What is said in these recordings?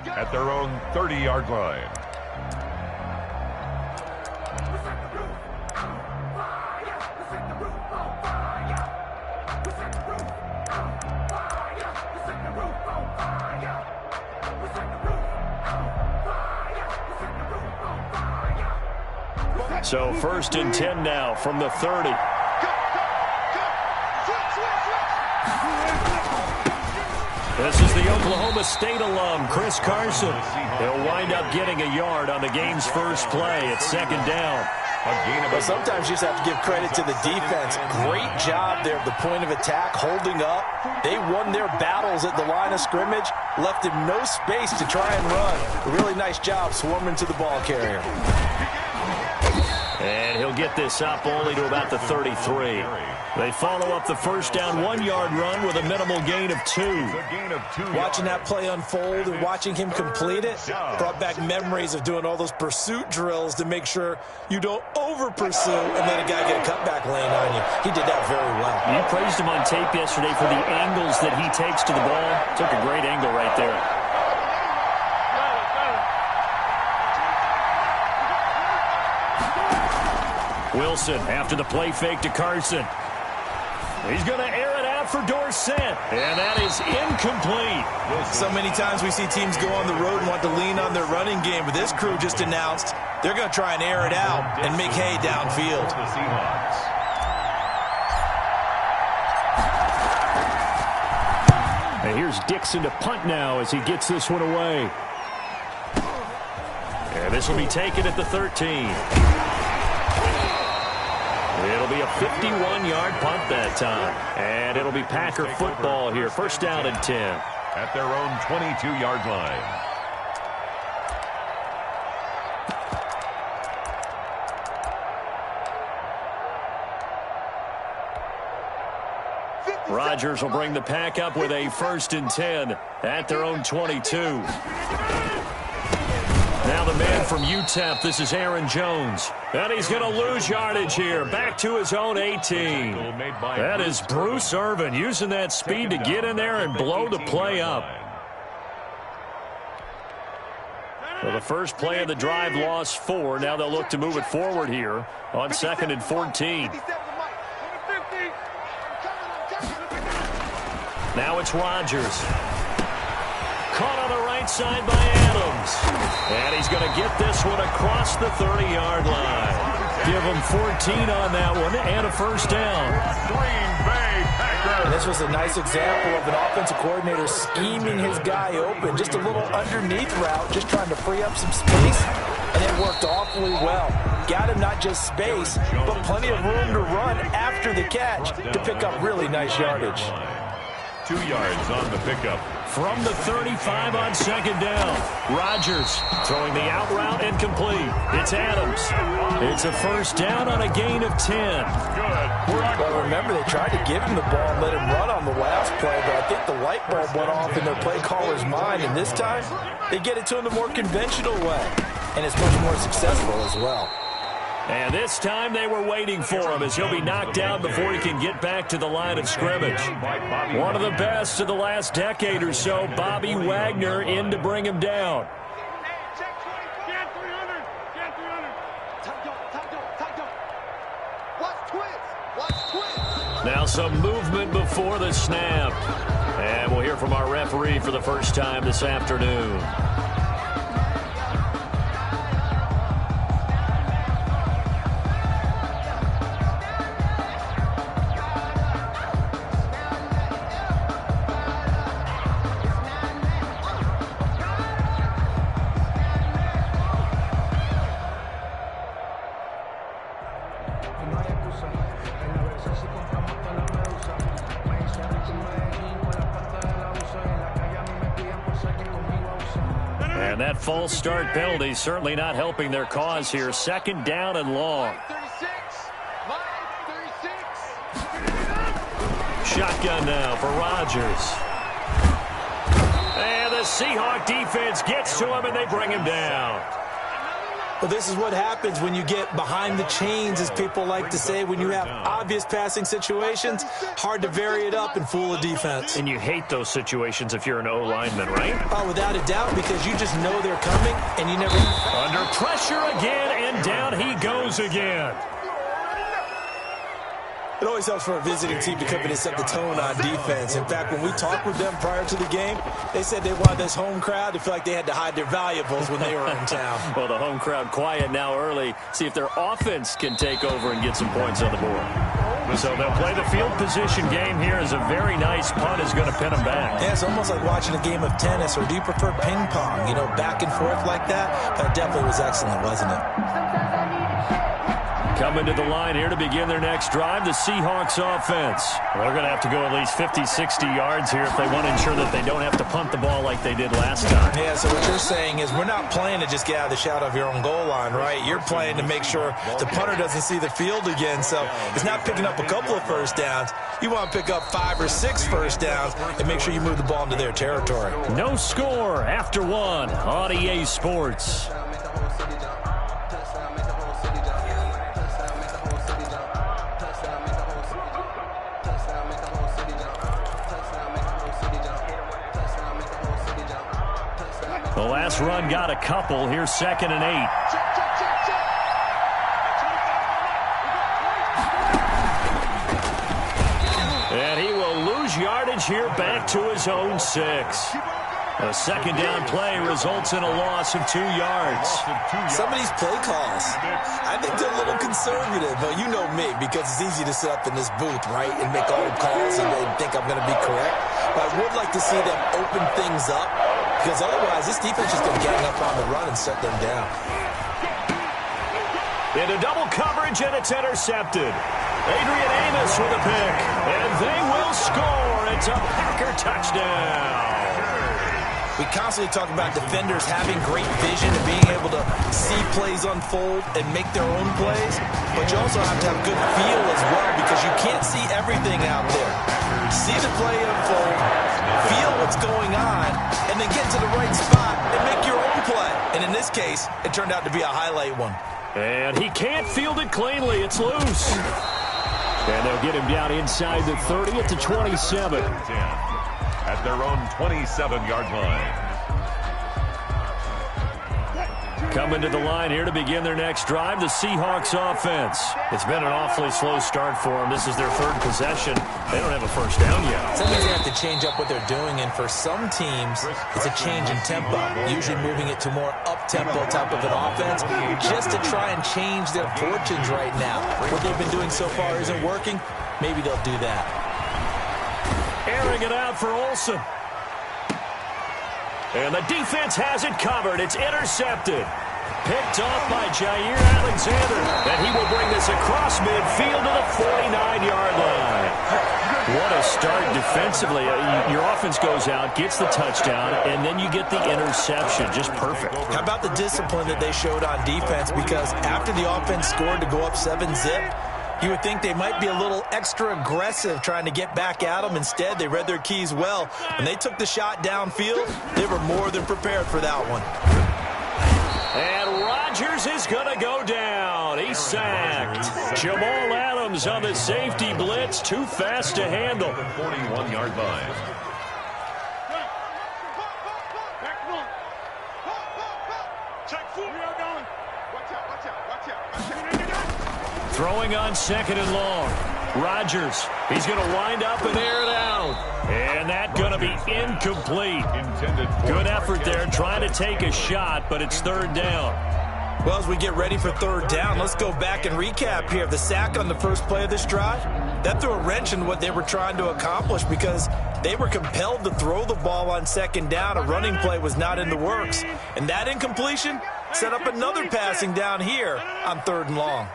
at their own 30-yard line. So 1st and 10 now from the 30. This is the Oklahoma State alum, Chris Carson. He'll wind up getting a yard on the game's first play at 2nd down. But sometimes you just have to give credit to the defense. Great job there at the point of attack, holding up. They won their battles at the line of scrimmage, left him no space to try and run. A really nice job swarming to the ball carrier. And he'll get this up only to about the 33. They follow up the first down 1-yard run with a minimal gain of 2. Watching that play unfold and watching him complete it brought back memories of doing all those pursuit drills to make sure you don't over-pursue and let a guy get a cutback lane on you. He did that very well. You praised him on tape yesterday for the angles that he takes to the ball. Took a great angle right there. Wilson after the play fake to Carson. He's going to air it out for Dorsett. And that is incomplete. So many times we see teams go on the road and want to lean on their running game, but this crew just announced they're going to try and air it out and make hay downfield. And here's Dixon to punt now as he gets this one away. And this will be taken at the 13. It'll be a 51-yard punt that time. And it'll be Packer football here. 1st down and 10. At their own 22-yard line. Rodgers will bring the Pack up with a 1st and 10 at their own 22. Now the man from UTEP, this is Aaron Jones. And he's going to lose yardage here. Back to his own 18. That is Bruce Irvin using that speed to get in there and blow the play up. Well, the first play of the drive lost 4. Now they'll look to move it forward here on 2nd and 14. Now it's Rodgers. Caught on the right side by Adams. And he's going to get this one across the 30-yard line. Give him 14 on that one and a 1st down. Green Bay Packers. And this was a nice example of an offensive coordinator scheming his guy open. Just a little underneath route, just trying to free up some space. And it worked awfully well. Got him not just space, but plenty of room to run after the catch to pick up really nice yardage. 2 yards on the pickup. From the 35 on 2nd down. Rodgers throwing the out route incomplete. It's Adams. It's a 1st down on a gain of 10. Well, remember, they tried to give him the ball and let him run on the last play, but I think the light bulb went off in their play caller's mind, and this time they get it to him the more conventional way, and it's much more successful as well. And this time they were waiting for him as he'll be knocked down before he can get back to the line of scrimmage. One of the best of the last decade or so, Bobby Wagner in to bring him down. Now some movement before the snap. And we'll hear from our referee for the first time this afternoon. And that false start penalty certainly not helping their cause here. 2nd down and long. Shotgun now for Rodgers. And the Seahawk defense gets to him and they bring him down. Well, this is what happens when you get behind the chains, as people like to say. When you have obvious passing situations, hard to vary it up and fool a defense. And you hate those situations if you're an O-lineman, right? Oh, without a doubt, because you just know they're coming, and you never... Under pressure again, and down he goes again. It always helps for a visiting team to come in and set the tone on defense. In fact, when we talked with them prior to the game, they said they wanted this home crowd to feel like they had to hide their valuables when they were in town. Well, the home crowd quiet now early. See if their offense can take over and get some points on the board. So they'll play the field position game here as a very nice punt is going to pin them back. Yeah, it's almost like watching a game of tennis, or do you prefer ping pong? You know, back and forth like that? That definitely was excellent, wasn't it? Coming to the line here to begin their next drive, the Seahawks offense. They're going to have to go at least 50, 60 yards here if they want to ensure that they don't have to punt the ball like they did last time. Yeah, so what you're saying is we're not playing to just get out of the shadow of your own goal line, right? You're playing to make sure the punter doesn't see the field again. So it's not picking up a couple of first downs. You want to pick up 5 or 6 first downs and make sure you move the ball into their territory. No score after one on EA Sports. The last run got a couple. Here's 2nd and 8. And he will lose yardage here back to his own 6. A 2nd down play results in a loss of 2 yards. Some of these play calls, I think they're a little conservative, but you know me, because it's easy to sit up in this booth, right, and make all the calls and think I'm going to be correct. But I would like to see them open things up, because otherwise this defense is going to gang up on the run and shut them down. Into double coverage, and it's intercepted. Adrian Amos with a pick, and they will score. It's a Packer touchdown. We constantly talk about defenders having great vision and being able to see plays unfold and make their own plays, but you also have to have good feel as well, because you can't see everything out there. See the play unfold, feel what's going on, and then get to the right spot and make your own play. And in this case, it turned out to be a highlight one. And he can't field it cleanly. It's loose. And they'll get him down inside the 30 at the 27. At their own 27-yard line. Coming to the line here to begin their next drive, the Seahawks offense. It's been an awfully slow start for them. This is their 3rd possession. They don't have a first down yet. Sometimes they have to change up what they're doing, and for some teams, it's a change in tempo, usually moving it to more up-tempo type of an offense, just to try and change their fortunes right now. What they've been doing so far isn't working. Maybe they'll do that. Airing it out for Olsen. And the defense has it covered. It's intercepted. Picked off by Jair Alexander. And he will bring this across midfield to the 49-yard line. What a start defensively. Your offense goes out, gets the touchdown, and then you get the interception. Just perfect. How about the discipline that they showed on defense? Because after the offense scored to go up 7-zip, you would think they might be a little extra aggressive trying to get back at them. Instead, they read their keys well. When they took the shot downfield, they were more than prepared for that one. And Rodgers is going to go down. He's sacked. Jamal Adams on the safety blitz. Too fast to handle. 41-yard line. Throwing on 2nd and long. Rodgers, he's going to wind up and air it out. And that's going to be incomplete. Good effort there trying to take a shot, but it's 3rd down. Well, as we get ready for 3rd down, let's go back and recap here. The sack on the first play of this drive, that threw a wrench in what they were trying to accomplish, because they were compelled to throw the ball on 2nd down. A running play was not in the works. And that incompletion set up another passing down here on 3rd and long.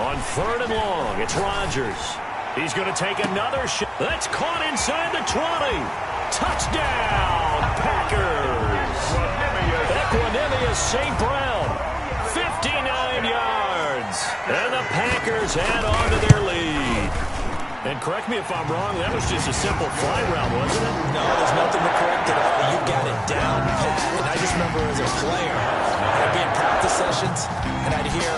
On 3rd and long, it's Rodgers. He's going to take another shot. That's caught inside the 20. Touchdown, Packers. Equanimous St. Brown, 59 yards. And the Packers add on to their lead. And correct me if I'm wrong, that was just a simple fly route, wasn't it? No, there's nothing to correct at all. You got it down pat. And I just remember as a player, I'd be in practice sessions, and I'd hear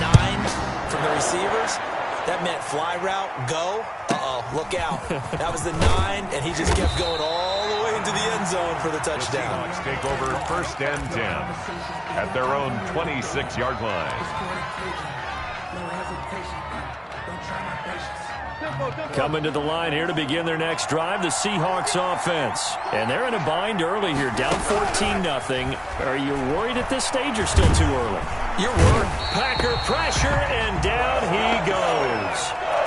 9 from the receivers. That meant fly route, go. Uh-oh, look out. That was the 9, and he just kept going all the way into the end zone for the touchdown. The Seahawks take over 1st and 10 at their own 26-yard line. Coming to the line here to begin their next drive, the Seahawks offense. And they're in a bind early here, down 14-0. Are you worried at this stage or still too early? You're worried. Packer pressure, and down he goes.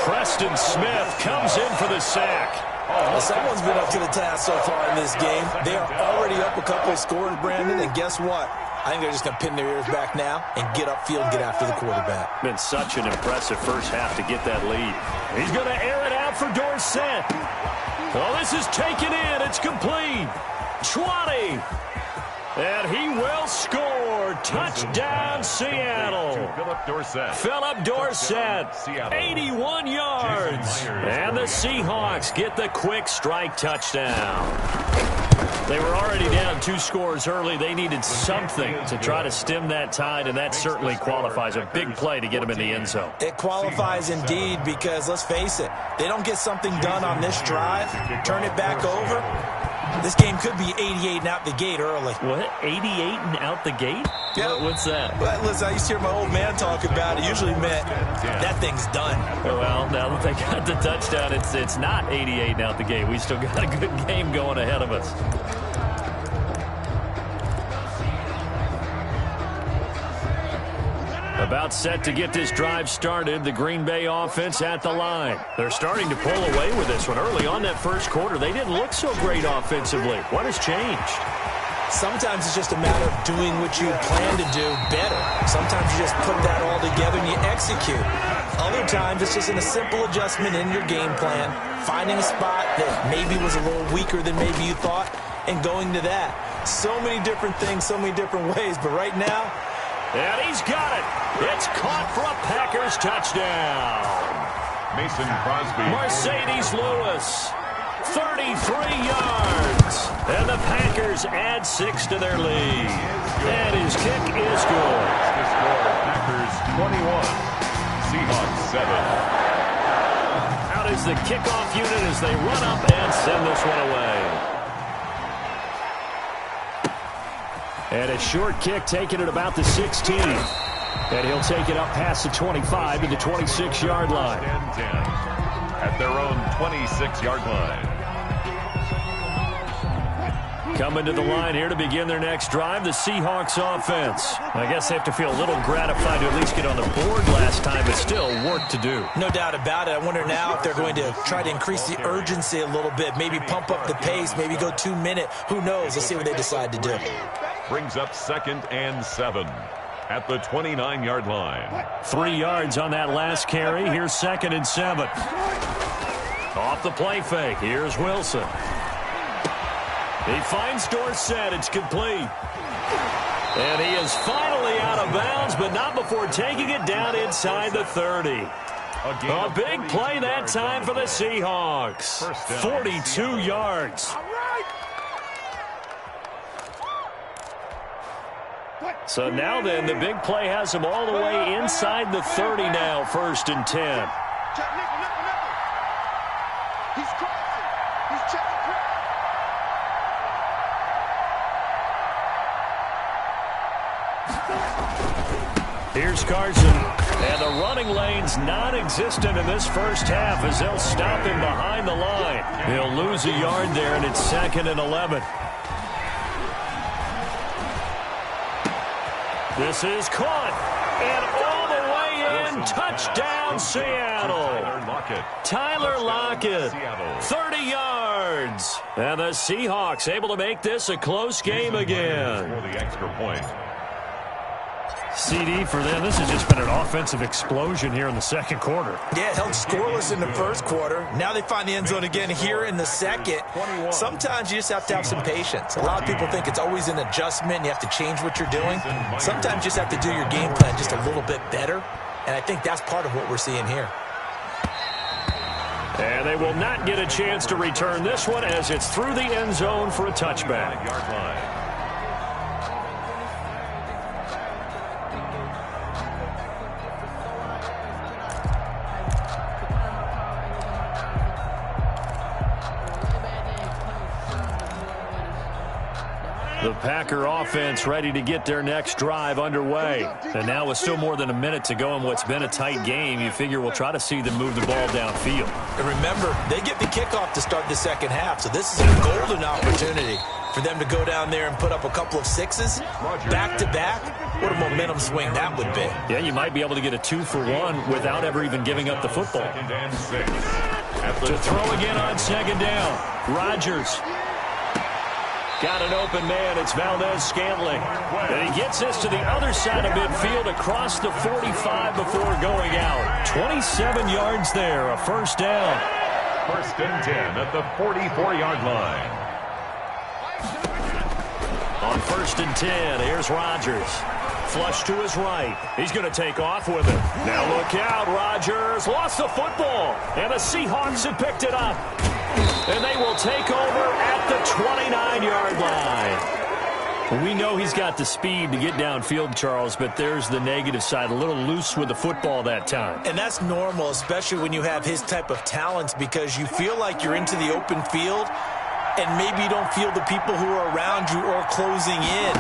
Preston Smith comes in for the sack. Well, someone's been up to the task so far in this game. They are already up a couple of scores, Brandon, and guess what? I think they're just going to pin their ears back now and get upfield and get after the quarterback. Been such an impressive first half to get that lead. He's going to air it out for Dorsett. Oh, this is taken in. It's complete. 20. And he will score. Touchdown, Seattle. Phillip Dorsett, 81 yards. And the Seahawks get the quick strike touchdown. They were already down 2 scores early. They needed something to try to stem that tide, and that certainly qualifies. A big play to get them in the end zone. It qualifies indeed because, let's face it, they don't get something done on this drive, turn it back over. This game could be 88 and out the gate early. What? 88 and out the gate? Yeah. What's that? Well, listen, I used to hear my old man talk about it. Usually meant that thing's done. Well, now that they got the touchdown, it's not 88 and out the gate. We still got a good game going ahead of us. About set to get this drive started, the Green Bay offense at the line. They're starting to pull away with this one. Early on that first quarter, they didn't look so great offensively. What has changed? Sometimes it's just a matter of doing what you plan to do better. Sometimes you just put that all together and you execute. Other times it's just in a simple adjustment in your game plan, finding a spot that maybe was a little weaker than maybe you thought, and going to that. So many different things, so many different ways, but right now, and he's got it. It's caught for a Packers touchdown. Mason Crosby. Mercedes Lewis, 33 yards. And the Packers add 6 to their lead. And his kick is good. The score, Packers 21, Seahawks 7. Out is the kickoff unit as they run up and send this one away. And a short kick taken at about the 16. And he'll take it up past the 25 to the 26-yard line. At their own 26-yard line. Coming to the line here to begin their next drive, the Seahawks offense. I guess they have to feel a little gratified to at least get on the board last time, but still work to do. No doubt about it. I wonder now if they're going to try to increase the urgency a little bit, maybe pump up the pace, maybe go 2-minute. Who knows? Let's see what they decide to do. Brings up 2nd and 7 at the 29-yard line. 3 yards on that last carry. Here's 2nd and 7. Off the play fake. Here's Wilson. He finds Dorsett. It's complete. And he is finally out of bounds, but not before taking it down inside the 30. A big play that time for the Seahawks. 42 yards. So now then, the big play has him all the way inside the 30 now, 1st and 10. He's crossing. He's checking. Here's Carson. And the running lane's non-existent in this first half as they'll stop him behind the line. He'll lose a yard there, and it's 2nd and 11. This is caught. And all the way in. Touchdown, Seattle. Tyler Lockett. 30 yards. And the Seahawks able to make this a close game again. For the extra point. CD for them. This has just been an offensive explosion here in the second quarter. Yeah, held scoreless in the first quarter. Now they find the end zone again here in the second. Sometimes you just have to have some patience. A lot of people think it's always an adjustment. You have to change what you're doing. Sometimes you just have to do your game plan just a little bit better. And I think that's part of what we're seeing here. And they will not get a chance to return this one as it's through the end zone for a touchback. The Packer offense ready to get their next drive underway. And now with still more than a minute to go in what's been a tight game, you figure we'll try to see them move the ball downfield. And remember, they get the kickoff to start the second half, so this is a golden opportunity for them to go down there and put up a couple of sixes back-to-back. What a momentum swing that would be. Yeah, you might be able to get a 2-for-1 without ever even giving up the football. To throw again on second down. Rodgers. Got an open man. It's Valdez-Scantling. And he gets this to the other side of midfield across the 45 before going out. 27 yards there, a first down. First and 10 at the 44-yard line. On first and 10, here's Rodgers. Flush to his right. He's going to take off with it. Now look out, Rodgers lost the football. And the Seahawks have picked it up. And they will take over at the 29-yard line. We know he's got the speed to get downfield, Charles, but there's the negative side. A little loose with the football that time. And that's normal, especially when you have his type of talents, because you feel like you're into the open field and maybe you don't feel the people who are around you or closing in.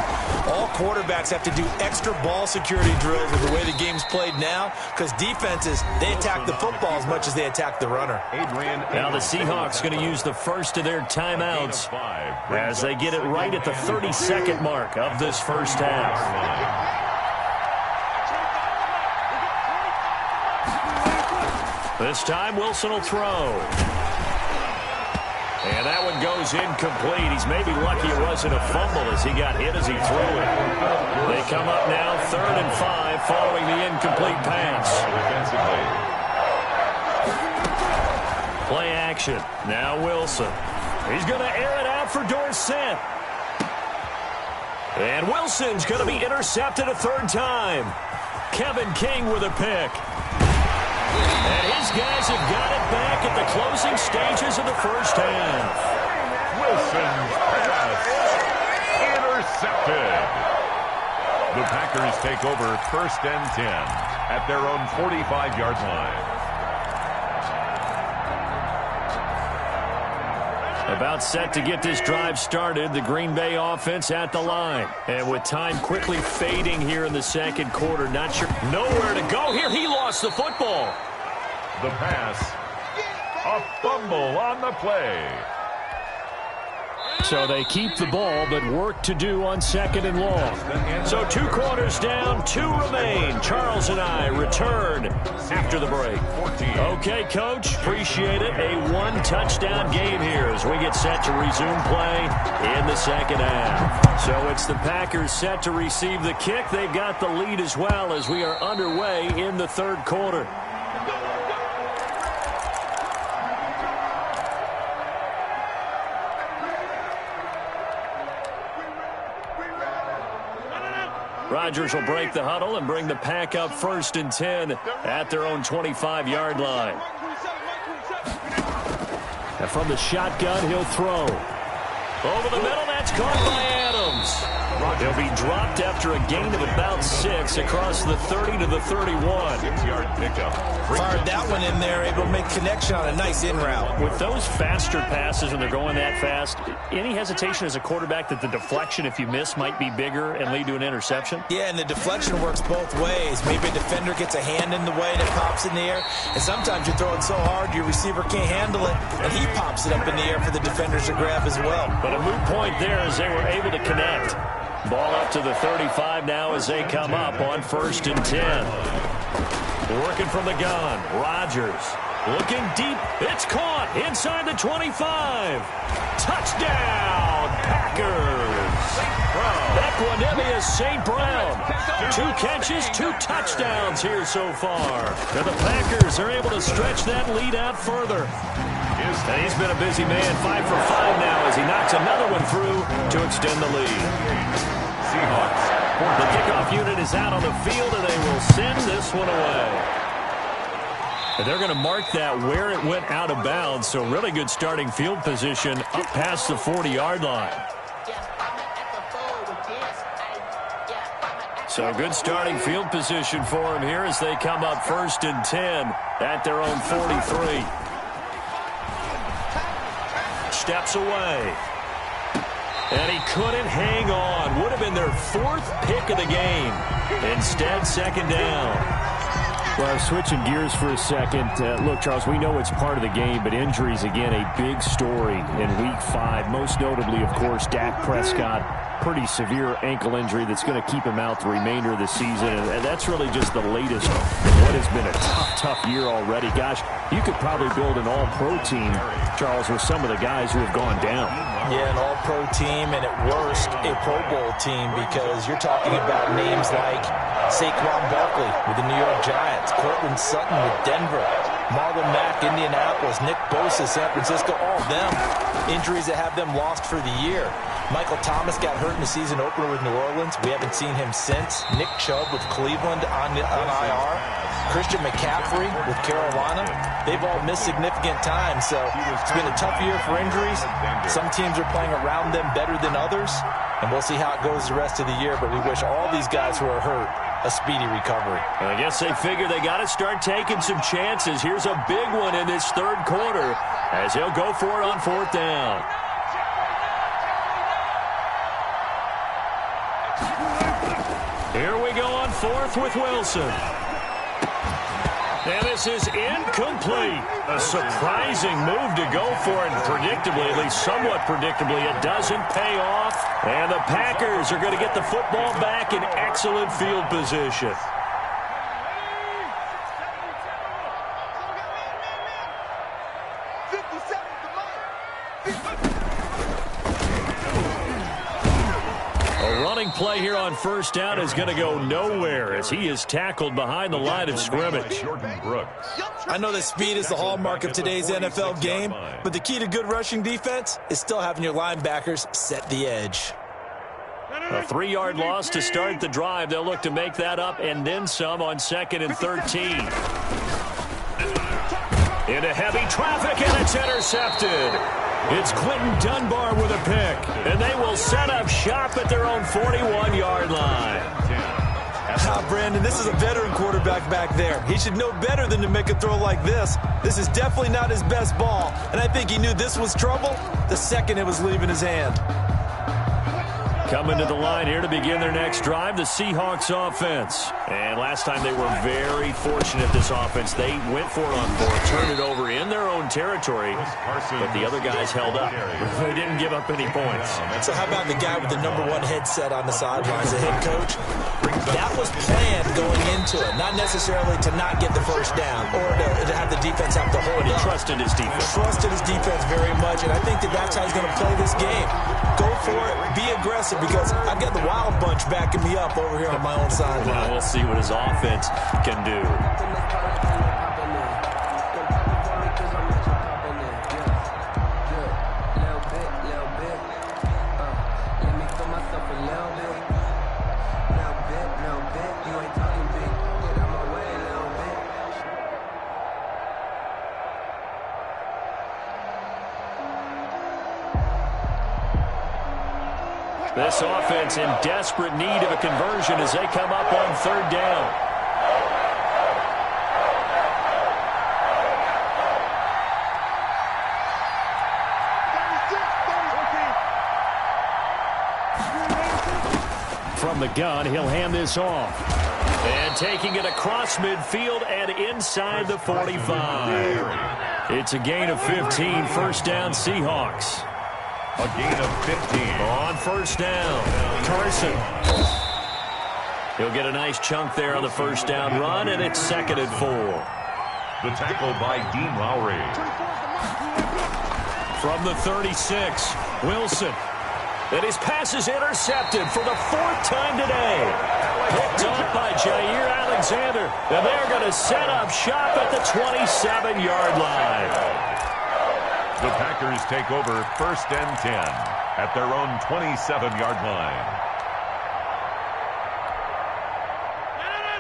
All quarterbacks have to do extra ball security drills with the way the game's played now, because defenses, they attack the football as much as they attack the runner. Now the Seahawks going to use the first of their timeouts as they get it right at the 32nd mark of this first half. This time Wilson will throw. And that one goes incomplete. He's maybe lucky it wasn't a fumble as he got hit as he threw it. They come up now 3rd and 5 following the incomplete pass. Play action. Now Wilson. He's going to air it out for Dorsett. And Wilson's going to be intercepted a third time. Kevin King with a pick. And his guys have got it back at the closing stages of the first half. Wilson's pass intercepted. The Packers take over first and 10 at their own 45-yard line. About set to get this drive started, the Green Bay offense at the line. And with time quickly fading here in the second quarter, not sure. Nowhere to go here. He lost the football. The pass, a fumble on the play. So they keep the ball, but work to do on second and long. So 2 quarters down, 2 remain. Charles and I return after the break. Okay, Coach, appreciate it. A 1-touchdown game here as we get set to resume play in the second half. So it's the Packers set to receive the kick. They've got the lead as well as we are underway in the third quarter. Rodgers will break the huddle and bring the Pack up first and 10 at their own 25-yard line. And from the shotgun, he'll throw. Over the middle, that's caught by Adams. He'll be dropped after a gain of about 6 across the 30 to the 31. 6-yard pickup. Fired that one in there, able to make connection on a nice in route. With those faster passes when they're going that fast, any hesitation as a quarterback that the deflection, if you miss, might be bigger and lead to an interception? Yeah, and the deflection works both ways. Maybe a defender gets a hand in the way and it pops in the air. And sometimes you throw it so hard your receiver can't handle it, and he pops it up in the air for the defenders to grab as well. But a moot point there as they were able to connect. Ball up to the 35 now as they come up on first and 10. Working from the gun. Rodgers looking deep. It's caught inside the 25. Touchdown, Packers. Equanimeous St. Brown. 2 catches, 2 touchdowns here so far. And the Packers are able to stretch that lead out further. And he's been a busy man, 5 for 5 now as he knocks another one through to extend the lead. Seahawks. The kickoff unit is out on the field, and they will send this one away. And they're going to mark that where it went out of bounds. So really good starting field position up past the 40-yard line. So good starting field position for them here as they come up 1st and 10 at their own 43. Steps away. And he couldn't hang on. Would have been their 4th pick of the game. Instead, 2nd down. Well, switching gears for a second. Look, Charles, we know it's part of the game, but injuries, again, a big story in Week 5. Most notably, of course, Dak Prescott. Pretty severe ankle injury that's going to keep him out the remainder of the season. And that's really just the latest in what has been a tough year already. Gosh, you could probably build an all-pro team, Charles, with some of the guys who have gone down. Yeah, an all-pro team, and at worst, a Pro Bowl team, because you're talking about names like Saquon Barkley with the New York Giants, Cortland Sutton with Denver, Marlon Mack, Indianapolis, Nick Bosa, San Francisco, all of them injuries that have them lost for the year. Michael Thomas got hurt in the season opener with New Orleans. We haven't seen him since. Nick Chubb with Cleveland on IR. Christian McCaffrey with Carolina. They've all missed significant time, so it's been a tough year for injuries. Some teams are playing around them better than others, and we'll see how it goes the rest of the year, but we wish all these guys who are hurt a speedy recovery. I guess they figure they got to start taking some chances. Here's a big one in this 3rd quarter as he'll go for it on 4th down. Here we go on 4th with Wilson. And this is incomplete. A surprising move to go for it. Predictably, at least somewhat predictably, it doesn't pay off. And the Packers are going to get the football back in excellent field position. Play here on 1st down is going to go nowhere as he is tackled behind the line of scrimmage. I know that speed is the hallmark of today's NFL game, but the key to good rushing defense is still having your linebackers set the edge. A 3-yard loss to start the drive. They'll look to make that up and then some on 2nd and 13. Into heavy traffic, and it's intercepted. It's Quentin Dunbar with a pick, and they will set up shop at their own 41-yard line. Brandon, this is a veteran quarterback back there. He should know better than to make a throw like this. This is definitely not his best ball, and I think he knew this was trouble the second it was leaving his hand. Coming to the line here to begin their next drive, the Seahawks offense. And last time they were very fortunate, this offense. They went for it on 4, turned it over in their own territory, but the other guys held up. They didn't give up any points. So how about the guy with the #1 headset on the sidelines, the head coach? That was planned going into it, not necessarily to not get the 1st down or to have the defense have to hold But he up. trusted his defense. Trusted his defense very much, and I think that's how he's going to play this game. Go for it, be aggressive, because I've got the Wild Bunch backing me up over here on my own sideline. Well, we'll see what his offense can do. This offense in desperate need of a conversion as they come up on 3rd down. From the gun, he'll hand this off. And taking it across midfield and inside the 45. It's a gain of 15, 1st down Seahawks. A gain of 15. On 1st down, Carson. He'll get a nice chunk there on the 1st down run, and it's 2nd and 4. The tackle by Dean Lowry. From the 36, Wilson. And his pass is intercepted for the 4th time today. Picked up by Jair Alexander. And they're going to set up shop at the 27-yard line. The Packers take over 1st and 10 at their own 27-yard line.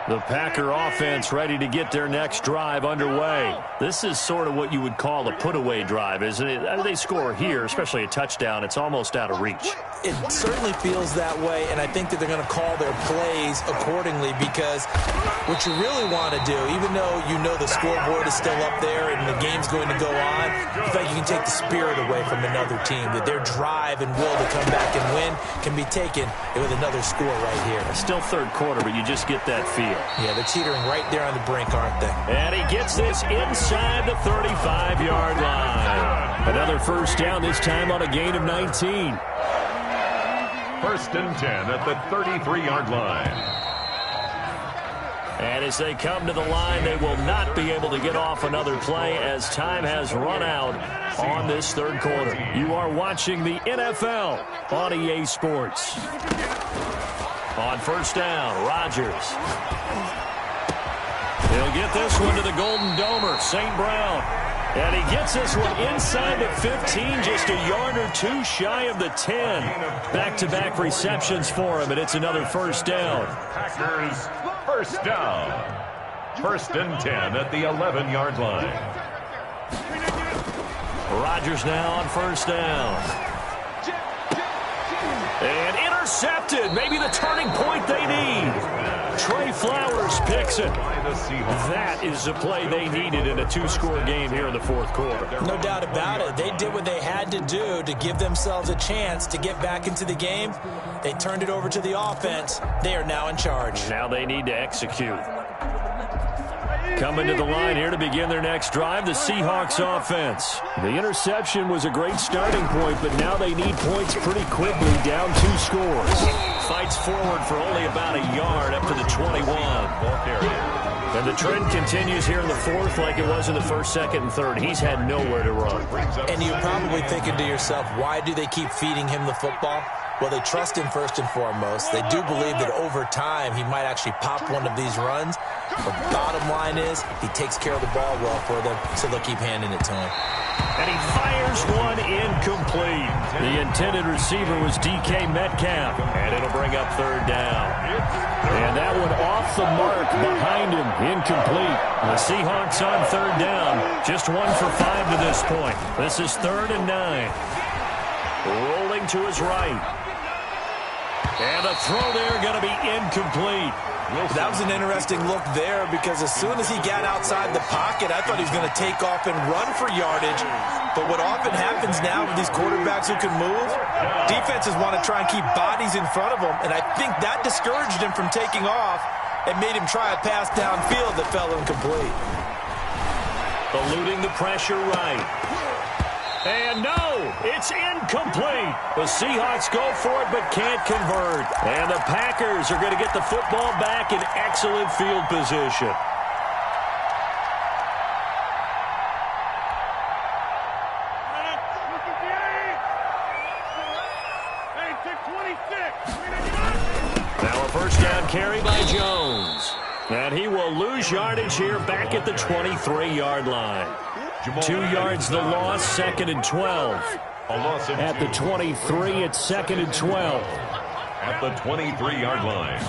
The Packer offense ready to get their next drive underway. This is sort of what you would call a put-away drive, isn't it? I mean, they score here, especially a touchdown. It's almost out of reach. It certainly feels that way, and I think that they're going to call their plays accordingly because what you really want to do, even though you know the scoreboard is still up there and the game's going to go on, I think you can take the spirit away from another team, that their drive and will to come back and win can be taken with another score right here. It's still third quarter, but you just get that feel. Yeah, they're teetering right there on the brink, aren't they? And he gets this inside the 35-yard line. Another first down, this time on a gain of 19. First and 10 at the 33-yard line. And as they come to the line, they will not be able to get off another play as time has run out on this third quarter. You are watching the NFL on EA Sports. On first down, Rodgers. He'll get this one to the Golden Domer, St. Brown. And he gets this one inside the 15, just a yard or two shy of the 10. Back-to-back receptions for him, and it's another first down. Packers first down. First and 10 at the 11-yard line. Rodgers now on first down. And intercepted. Maybe the turning point they need. Trey Flowers picks it. That is the play they needed in a two-score game here in the fourth quarter. No doubt about it. They did what they had to do to give themselves a chance to get back into the game. They turned it over to the offense. They are now in charge. Now they need to execute. Coming to the line here to begin their next drive, the Seahawks offense. The interception was a great starting point, but now they need points pretty quickly, down 2 scores. Fights forward for only about a yard up to the 21. And the trend continues here in the fourth like it was in the first, second, and third. He's had nowhere to run. And you're probably thinking to yourself, why do they keep feeding him the football? Well, they trust him first and foremost. They do believe that over time he might actually pop one of these runs. But bottom line is he takes care of the ball well for them, so they'll keep handing it to him. And he fires one incomplete. The intended receiver was DK Metcalf. And it'll bring up third down. And that one off the mark behind him, incomplete. The Seahawks on third down, just 1 for 5 to this point. This is 3rd and 9. Rolling to his right. And the throw there going to be incomplete. That was an interesting look there because as soon as he got outside the pocket, I thought he was going to take off and run for yardage. But what often happens now with these quarterbacks who can move, defenses want to try and keep bodies in front of them. And I think that discouraged him from taking off and made him try a pass downfield that fell incomplete. Eluding the pressure right. And no, it's incomplete. The Seahawks go for it but can't convert. And the Packers are going to get the football back in excellent field position. Now a first down carry by Jones. And he will lose yardage here back at the 23-yard line. 2 yards the loss, 2nd and 12. At the 23, it's 2nd and 12. At the 23-yard line.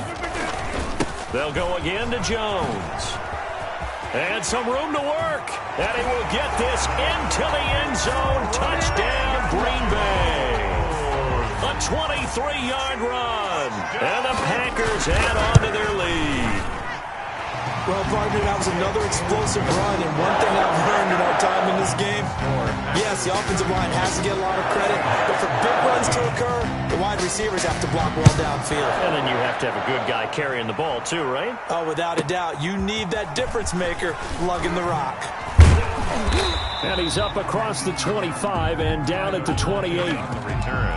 They'll go again to Jones. And some room to work. And he will get this into the end zone. Touchdown, Green Bay. A 23-yard run. And the Packers add on to their lead. Well, partner, that was another explosive run, and one thing I've learned in our time in this game, yes, the offensive line has to get a lot of credit, but for big runs to occur, the wide receivers have to block well downfield. And then you have to have a good guy carrying the ball too, right? Oh, without a doubt. You need that difference maker lugging the rock. And he's up across the 25 and down at the 28. Return.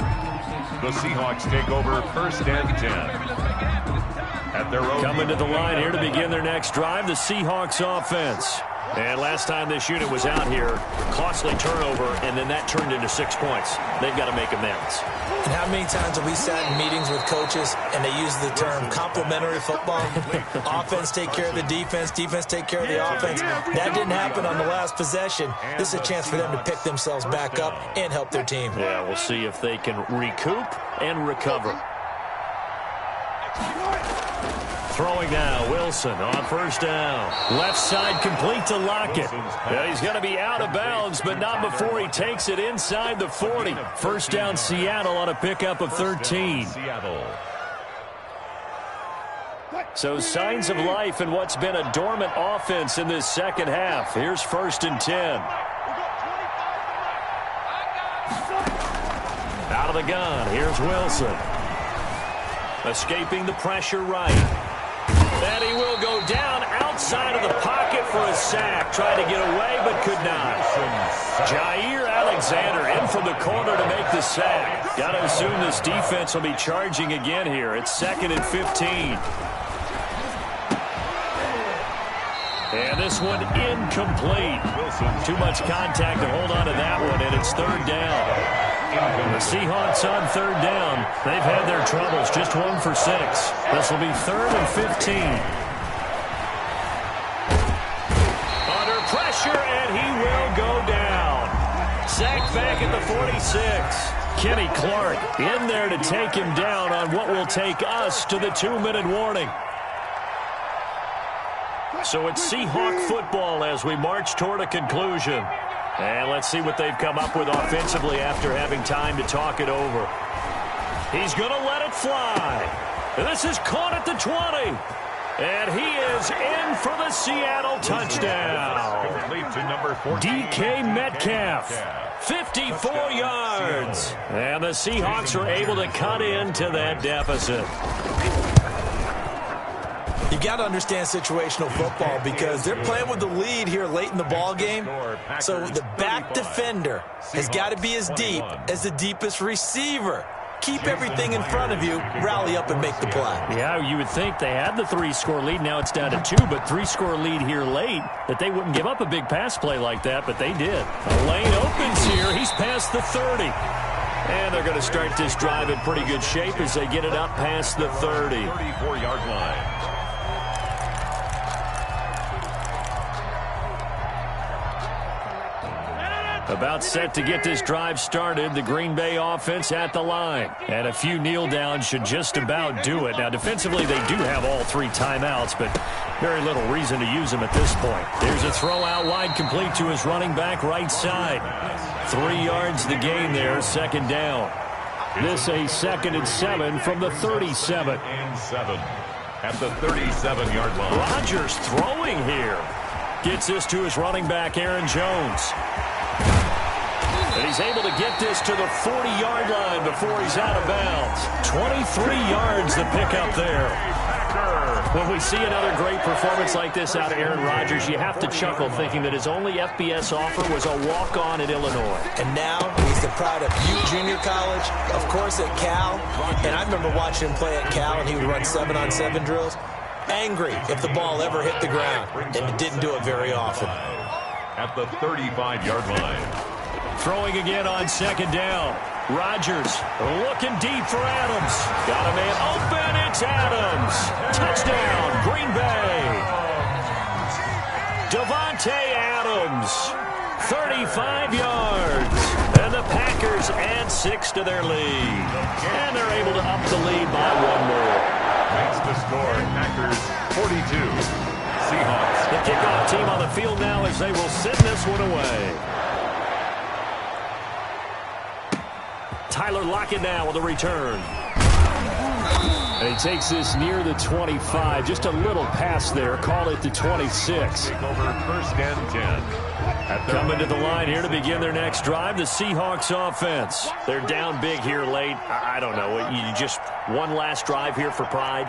The Seahawks take over first and 10. At their own coming to the line here to begin their next drive, the Seahawks offense. And last time this unit was out here, costly turnover, and then that turned into 6 points. They've got to make amends. And how many times have we sat in meetings with coaches and they use the term complementary football? Offense take care of the defense, defense take care of the offense. That didn't happen on the last possession. This is a chance for them to pick themselves back up and help their team. Yeah, we'll see if they can recoup and recover. Throwing now, Wilson on first down. Left side complete to Lockett. And he's going to be out of bounds, but not before he takes it inside the 40. First down, Seattle on a pickup of 13. So signs of life in what's been a dormant offense in this second half. Here's 1st and 10. Out of the gun, here's Wilson. Escaping the pressure right. And he will go down outside of the pocket for a sack. Tried to get away, but could not. Jair Alexander in from the corner to make the sack. Got to assume this defense will be charging again here. It's 2nd and 15. And this one incomplete. Too much contact to hold on to that one, and it's 3rd down. The Seahawks on 3rd down. They've had their troubles, just 1 for 6. This will be 3rd and 15. Under pressure, and he will go down. Sacked back at the 46. Kenny Clark in there to take him down on what will take us to the 2-minute warning. So it's Seahawk football as we march toward a conclusion. And let's see what they've come up with offensively after having time to talk it over. He's going to let it fly. This is caught at the 20. And he is in for the Seattle touchdown. DK Metcalf, 54 yards. And the Seahawks are able to cut into that deficit. You got to understand situational football because they're playing with the lead here late in the ball game. So the back defender has got to be as deep as the deepest receiver. Keep everything in front of you, rally up and make the play. Yeah, you would think they had the 3-score lead. Now it's down to 2, but 3-score lead here late, that they wouldn't give up a big pass play like that, but they did. The lane opens here. He's past the 30. And they're going to start this drive in pretty good shape as they get it up past the 30. 34-yard line. About set to get this drive started. The Green Bay offense at the line. And a few kneel downs should just about do it. Now, defensively, they do have all 3 timeouts, but very little reason to use them at this point. There's a throw out wide complete to his running back right side. 3 yards the gain there, 2nd down. This a 2nd and 7 from the 37. And 7 at the 37-yard line. Rodgers throwing here. Gets this to his running back, Aaron Jones. And he's able to get this to the 40-yard line before he's out of bounds. 23 yards the pickup there. When we see another great performance like this out of Aaron Rodgers, you have to chuckle thinking that his only FBS offer was a walk-on at Illinois. And now he's the product of Butte Junior College, of course at Cal. And I remember watching him play at Cal, and he would run 7-on-7 drills. Angry if the ball ever hit the ground, and it didn't do it very often. At the 35-yard line. Throwing again on 2nd down. Rodgers looking deep for Adams. Got a man open. It's Adams. Touchdown, Green Bay. Davante Adams, 35 yards. And the Packers add 6 to their lead. And they're able to up the lead by 1 more. Makes the score, Packers 42. Seahawks. The kickoff team on the field now as they will send this one away. Tyler Lockett now with a return. And he takes this near the 25. Just a little pass there. Call it the 26. Take over 1st and 10. Coming to the line here to begin their next drive, the Seahawks offense. They're down big here late. I don't know. You just one last drive here for pride.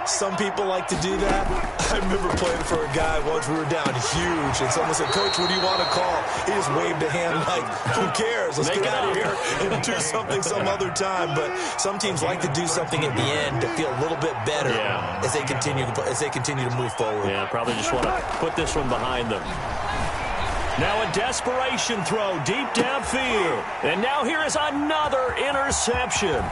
Some people like to do that. I remember playing for a guy once. We were down huge, and someone said, "Coach, what do you want to call?" He just waved a hand like, "Who cares? Let's get out of here and do something some other time." But some teams like to do something at the end to feel a little bit better as they continue to move forward. Yeah, probably just want to put this one behind them. Now a desperation throw deep downfield, and now here is another interception.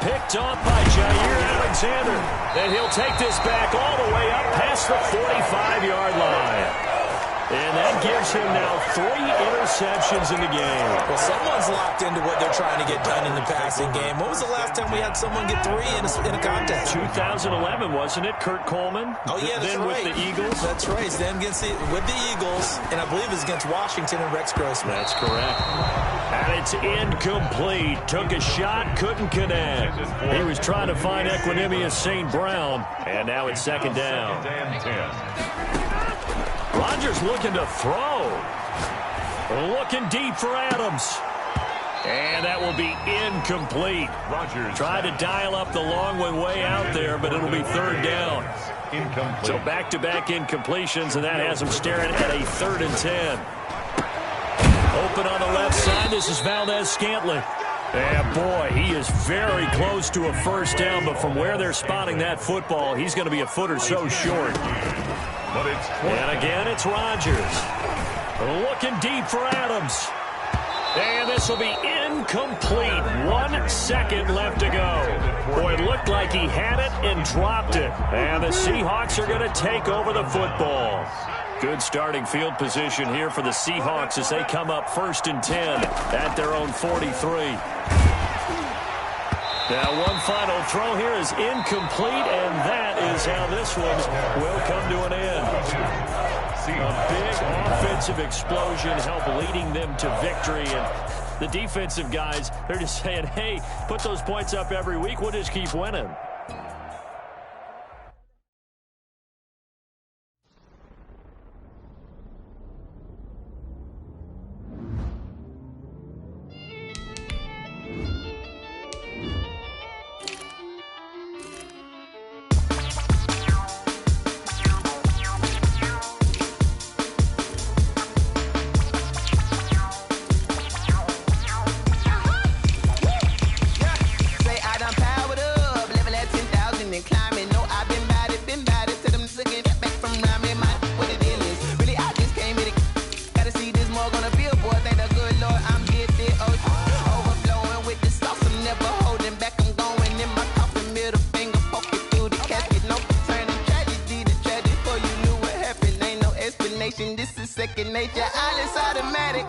Picked off by Jair Alexander. And he'll take this back all the way up past the 45-yard line. And that gives him now 3 interceptions in the game. Well, someone's locked into what they're trying to get done in the passing game. When was the last time we had someone get 3 in a contest? 2011, wasn't it, Kurt Coleman? Oh, yeah, that's then right. With the Eagles? That's right. Then with the Eagles, and I believe it was against Washington and Rex Grossman. That's correct. And it's incomplete. Took a shot, couldn't connect. He was trying to find Equanimous St. Brown, and now it's second down. Rodgers looking to throw. Looking deep for Adams. And that will be incomplete. Rodgers tried to dial up the long way out there, but it'll be third down. incomplete. So back-to-back incompletions, and that has him staring at a 3rd and 10. Open on the left side. This is Valdez-Scantling. Yeah, boy, he is very close to a first down, but from where they're spotting that football, he's going to be a foot or so short. But it's And again, it's Rodgers. Looking deep for Adams. And this will be incomplete. 1 second left to go. Boy, it looked like he had it and dropped it. And the Seahawks are going to take over the football. Good starting field position here for the Seahawks as they come up 1st and 10 at their own 43. Now, one final throw here is incomplete, and that is how this one will come to an end. A big offensive explosion helped leading them to victory, and the defensive guys, they're just saying, hey, put those points up every week, we'll just keep winning. This is second nature. All is automatic.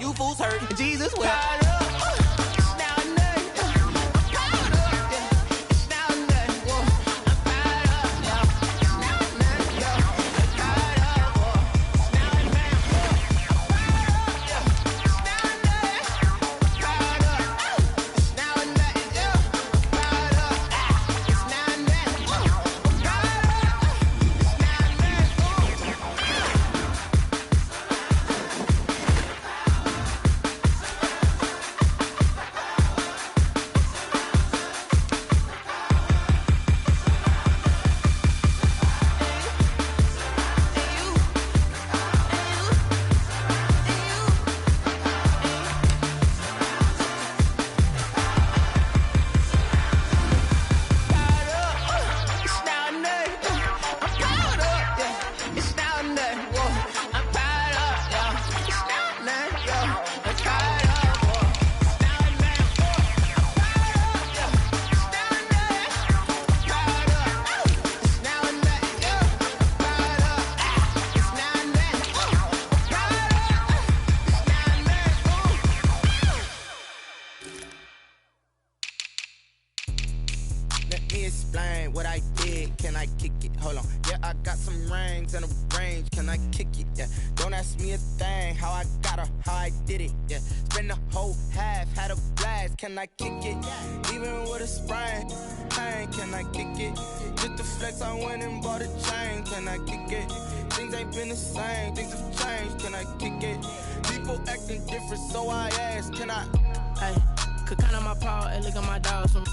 You fools hurt. Jesus will. can I kick it? Hold on, yeah, I got some rings and a range, can I kick it? Yeah, don't ask me a thing, how I got her, how I did it. Yeah, spend the whole half, had a blast, can I kick it? Even with a sprain, pain, can I kick it? Just to flex, I went and bought a chain, can I kick it? Things ain't been the same, things have changed, can I kick it? People acting different, so I ask, can I? Hey, could count on my power, hey, look at my dogs from.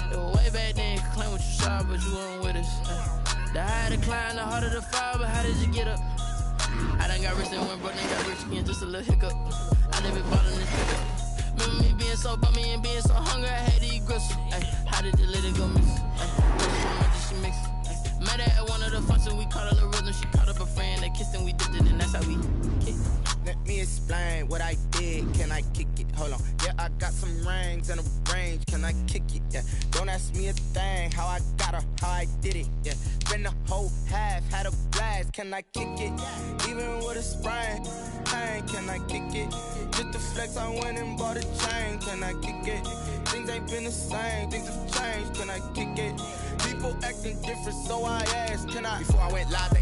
It was way back then, could claim what you saw, but you weren't with us. The higher the climb, the harder the fall, but how did you get up? I done got rich and went broke, then got rich again, just a little hiccup. I never bought on this pickup. Remember me being so bummy and being so hungry, I had to eat gristle. How did you let it go miss? She mix. Met her at one of the functions, we caught a little rhythm. She caught up a friend, they kissed and we dipped it, and that's how we kicked. Let me explain what I did, can I kick it? Hold on, yeah, I got some rings and a range, can I kick it? Yeah, don't ask me a thing, how I got her, how I did it. Yeah, spend the whole half, had a blast, can I kick it? Even with a sprain, pain, can I kick it? Just to flex, I went and bought a chain, can I kick it? Things ain't been the same, things have changed, can I kick it? People acting different, so I asked, can I? Before I went live